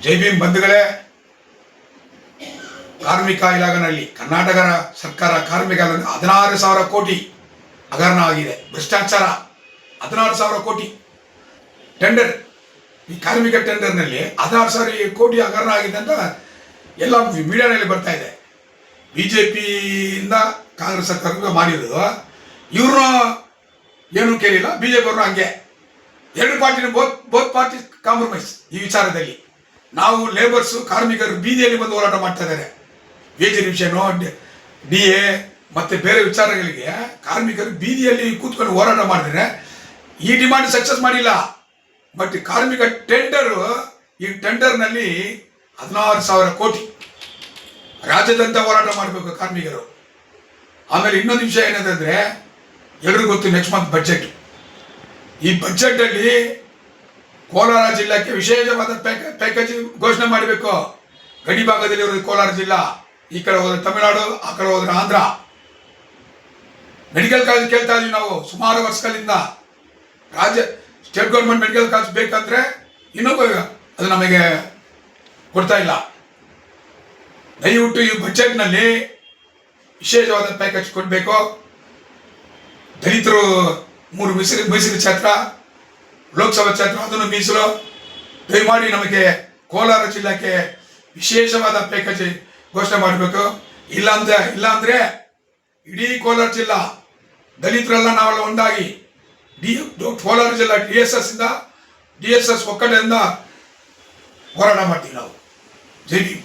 ಜೈ ಭೀಮ್ ಬಂಧುಗಳೇ, ಕಾರ್ಮಿಕ ಇಲಾಖೆಯಲ್ಲಿ ಕರ್ನಾಟಕ ಸರ್ಕಾರ ಕಾರ್ಮಿಕ 16,000 ಕೋಟಿ ಹಗರಣ ಆಗಿದೆ. ಭ್ರಷ್ಟಾಚಾರ 16,000 ಕೋಟಿ ಟೆಂಡರ್, ಈ ಕಾರ್ಮಿಕ ಟೆಂಡರ್ನಲ್ಲಿ 16,000 ಕೋಟಿ ಹಗರಣ ಆಗಿದೆ ಅಂತ ಎಲ್ಲ ಮೀಡಿಯಾನಲ್ಲಿ ಬರ್ತಾ ಇದೆ. ಬಿಜೆಪಿಯಿಂದ ಕಾಂಗ್ರೆಸ್ ಸರ್ಕಾರ ಮಾಡಿರೋದು, ಇವ್ರನ್ನ ಏನೂ ಕೇಳಿಲ್ಲ. ಬಿಜೆಪಿ ಅವ್ರನ್ನ ಹಂಗೆ ಎರಡು ಪಾರ್ಟಿನ ಬೋತ್ ಪಾರ್ಟಿ ಕಾಂಪ್ರಮೈಸ್ ಈ ವಿಚಾರದಲ್ಲಿ. ನಾವು ಲೇಬರ್ಸು ಕಾರ್ಮಿಕರು ಬೀದಿಯಲ್ಲಿ ಬಂದು ಹೋರಾಟ ಮಾಡ್ತಾ ಇದ್ದಾರೆ. ವೇಜ್ ರಿವಿಷನು, DA ಮತ್ತು ಬೇರೆ ವಿಚಾರಗಳಿಗೆ ಕಾರ್ಮಿಕರು ಬೀದಿಯಲ್ಲಿ ಕೂತ್ಕೊಂಡು ಹೋರಾಟ ಮಾಡಿದ್ರೆ ಈ ಡಿಮಾಂಡ್ ಸಕ್ಸಸ್ ಮಾಡಿಲ್ಲ. ಬಟ್ ಕಾರ್ಮಿಕ ಟೆಂಡರು, ಈ ಟೆಂಡರ್ನಲ್ಲಿ 16,000 ಕೋಟಿ ರಾಜ್ಯದಂತ ಹೋರಾಟ ಮಾಡಬೇಕು ಕಾರ್ಮಿಕರು. ಆಮೇಲೆ ಇನ್ನೊಂದು ವಿಷಯ ಏನಂತಂದರೆ, ಎಲ್ರಿಗೂ ಗೊತ್ತು, ನೆಕ್ಸ್ಟ್ ಮಂತ್ ಬಜೆಟ್. ಈ ಬಜೆಟಲ್ಲಿ ಕೋಲಾರ ಜಿಲ್ಲೆಗೆ ವಿಶೇಷವಾದ ಪ್ಯಾಕೇಜ್ ಘೋಷಣೆ ಮಾಡಬೇಕು. ಗಡಿ ಭಾಗದಲ್ಲಿ ಇರೋದು ಕೋಲಾರ ಜಿಲ್ಲಾ, ಈ ಕಡೆ ಹೋದ್ರೆ ತಮಿಳುನಾಡು, ಆ ಕಡೆ ಹೋದ್ರೆ ಆಂಧ್ರ. ಮೆಡಿಕಲ್ ಕಾಲೇಜ್ ಕೇಳ್ತಾ ಇದೀವಿ ನಾವು ಸುಮಾರು ವರ್ಷಗಳಿಂದ. ಸ್ಟೇಟ್ ಗೌರ್ಮೆಂಟ್ ಮೆಡಿಕಲ್ ಕಾಲೇಜ್ ಬೇಕಂದ್ರೆ ಇನ್ನೂ ಅದು ನಮಗೆ ಕೊಡ್ತಾ ಇಲ್ಲ. ದಯವಿಟ್ಟು ಈ ಬಜೆಟ್ನಲ್ಲಿ ವಿಶೇಷವಾದ ಪ್ಯಾಕೇಜ್ ಕೊಡಬೇಕು. ದಲಿತರು 3 ಮೀಸಲು ಕ್ಷೇತ್ರ, ಲೋಕಸಭಾ ಕ್ಷೇತ್ರ ಅದನ್ನು ಮೀಸಲು. ದಯಮಾಡಿ ನಮಗೆ ಕೋಲಾರ ಜಿಲ್ಲೆಗೆ ವಿಶೇಷವಾದ ಪ್ಯಾಕೇಜ್ ಘೋಷಣೆ ಮಾಡಬೇಕು. ಇಲ್ಲಾಂದ್ರೆ ಇಡೀ ಕೋಲಾರ ಜಿಲ್ಲಾ ದಲಿತರೆಲ್ಲ ನಾವೆಲ್ಲ ಒಂದಾಗಿ ಕೋಲಾರ ಜಿಲ್ಲಾ DSS ಒಕ್ಕೂಟದಿಂದ ಹೋರಾಟ ಮಾಡ್ತೀವಿ ನಾವು. ಜೈ ಭೀಮ್.